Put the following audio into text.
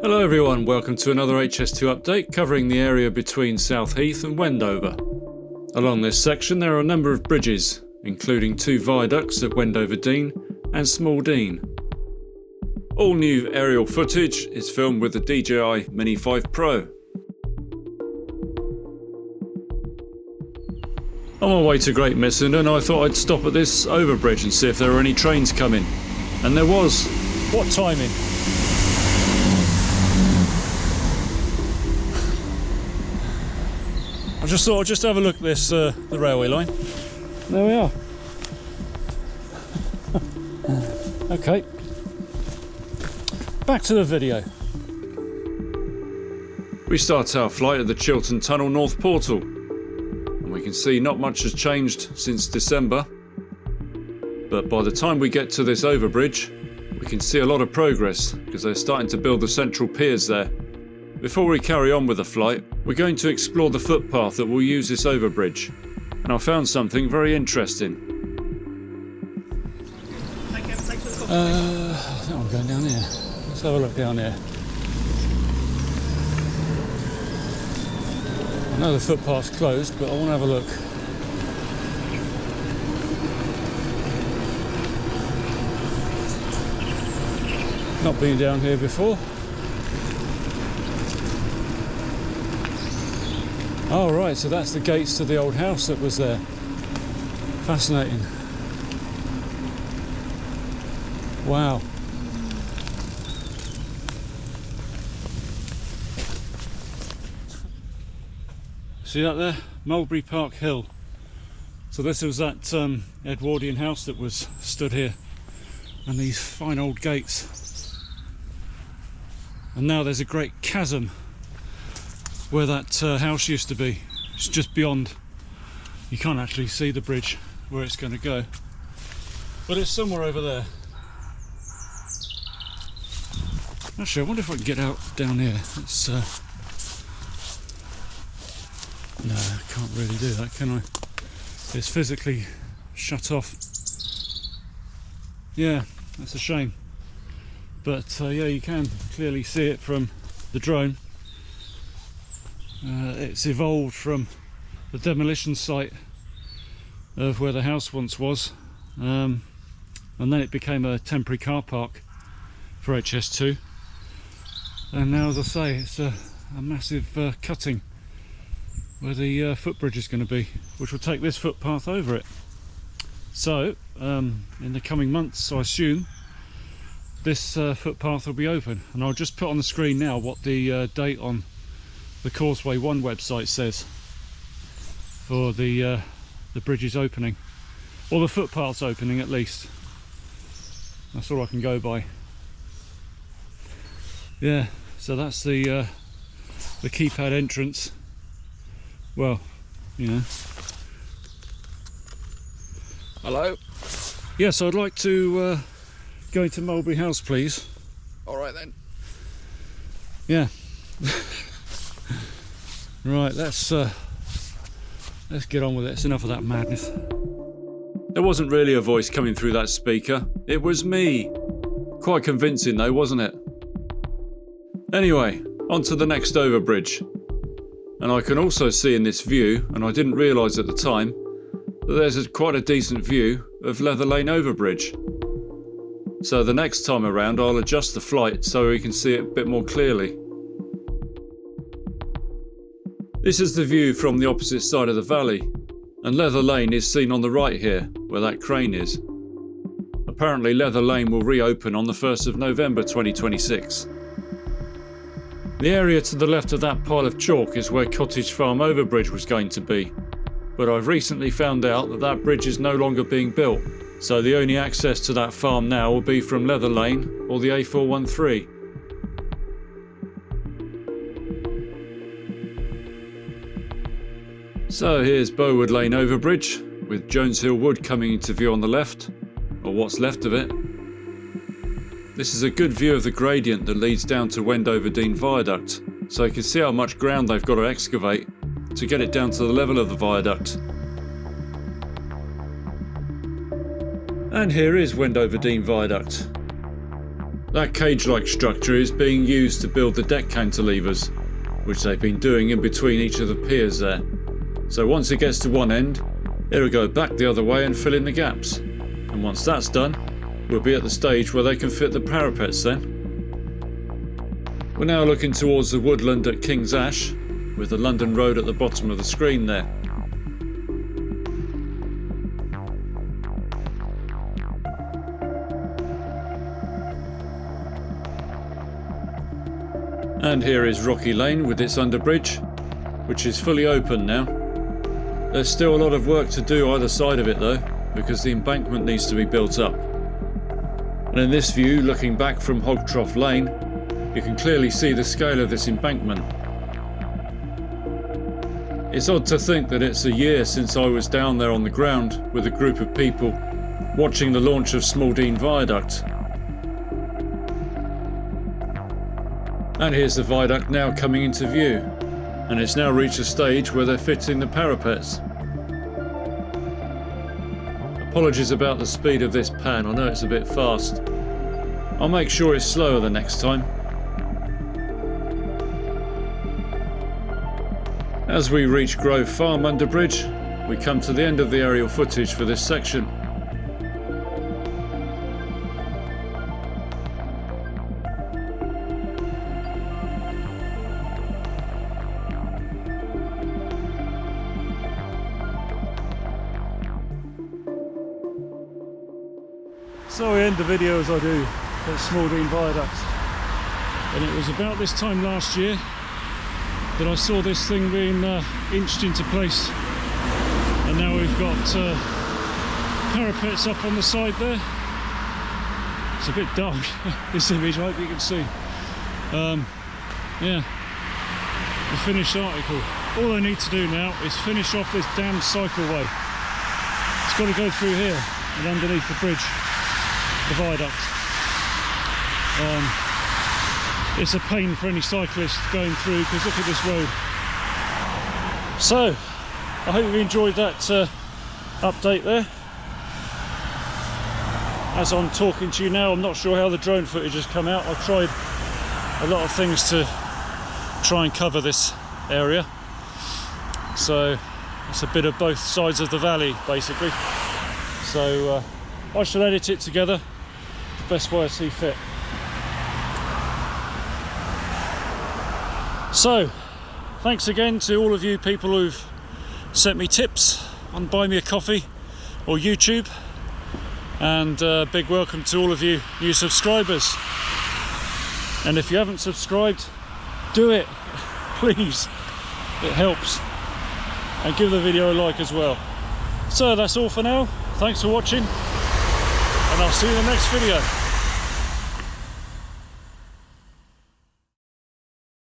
Hello everyone, welcome to another HS2 update covering the area between South Heath and Wendover. Along this section there are a number of bridges, including 2 viaducts at Wendover Dean and Small Dean. All new aerial footage is filmed with the DJI Mini 5 Pro. On my way to Great Missenden I thought I'd stop at this overbridge and see if there were any trains coming. And there was. What timing? I just thought I'd just have a look at this, the railway line. There we are. Okay. Back to the video. We start our flight at the Chiltern Tunnel North Portal. And we can see not much has changed since December. But by the time we get to this overbridge, we can see a lot of progress because they're starting to build the central piers there. Before we carry on with the flight, we're going to explore the footpath that will use this overbridge. And I found something very interesting. I think I'm going down here. Let's have a look down here. I know the footpath's closed, but I want to have a look. Not been down here before. Oh right, so that's the gates to the old house that was there. Fascinating. Wow. See that there? Mulberry Park Hill. So this was that Edwardian house that was stood here. And these fine old gates. And now there's a great chasm where that house used to be. It's just beyond. You can't actually see the bridge where it's going to go, but it's somewhere over there. Actually, I wonder if I can get out down here. It's no, I can't really do that, can I? It's physically shut off. Yeah, that's a shame. But yeah, you can clearly see it from the drone. It's evolved from the demolition site of where the house once was, and then it became a temporary car park for HS2, and now, as I say, it's a massive cutting where the footbridge is going to be, which will take this footpath over it. So in the coming months, I assume this footpath will be open, and I'll just put on the screen now what the date on the Causeway 1 website says for the bridge's opening, or the footpath's opening at least. That's all I can go by. Yeah, so that's the keypad entrance. Well, you know. Hello. Yes, I'd like to go into Mulberry House, please. All right then. Yeah. Right, let's get on with it. It's enough of that madness. There wasn't really a voice coming through that speaker. It was me. Quite convincing though, wasn't it? Anyway, on to the next overbridge. And I can also see in this view, and I didn't realise at the time, that there's quite a decent view of Leather Lane Overbridge. So the next time around I'll adjust the flight so we can see it a bit more clearly. This is the view from the opposite side of the valley, and Leather Lane is seen on the right here, where that crane is. Apparently Leather Lane will reopen on the 1st of November 2026. The area to the left of that pile of chalk is where Cottage Farm overbridge was going to be, but I've recently found out that that bridge is no longer being built, so the only access to that farm now will be from Leather Lane or the A413. So here's Bowood Lane Overbridge, with Jones Hill Wood coming into view on the left, or what's left of it. This is a good view of the gradient that leads down to Wendover Dean Viaduct, so you can see how much ground they've got to excavate to get it down to the level of the viaduct. And here is Wendover Dean Viaduct. That cage-like structure is being used to build the deck cantilevers, which they've been doing in between each of the piers there. So once it gets to one end, it'll go back the other way and fill in the gaps. And once that's done, we'll be at the stage where they can fit the parapets then. We're now looking towards the woodland at King's Ash, with the London Road at the bottom of the screen there. And here is Rocky Lane with its underbridge, which is fully open now. There's still a lot of work to do either side of it though, because the embankment needs to be built up. And in this view, looking back from Hog Trough Lane, you can clearly see the scale of this embankment. It's odd to think that it's a year since I was down there on the ground with a group of people watching the launch of Small Dean Viaduct. And here's the viaduct now coming into view, and it's now reached a stage where they're fitting the parapets. Apologies about the speed of this pan, I know it's a bit fast. I'll make sure it's slower the next time. As we reach Grove Farm underbridge, we come to the end of the aerial footage for this section. So I end the video as I do at Small Dean Viaduct, and it was about this time last year that I saw this thing being inched into place, and now we've got parapets up on the side there. It's a bit dark, this image, I hope you can see. Yeah, the finished article. All I need to do now is finish off this damn cycleway. It's got to go through here and underneath the bridge, the viaduct. It's a pain for any cyclist going through, because look at this road. So I hope you enjoyed that update there. As I'm talking to you now, I'm not sure how the drone footage has come out. I've tried a lot of things to try and cover this area, so it's a bit of both sides of the valley basically. So I shall edit it together the best way I see fit. So thanks again to all of you people who've sent me tips on Buy Me a Coffee or YouTube, and big welcome to all of you new subscribers. And if you haven't subscribed, do it, please, it helps. And give the video a like as well. So that's all for now. Thanks for watching, and I'll see you in the next video.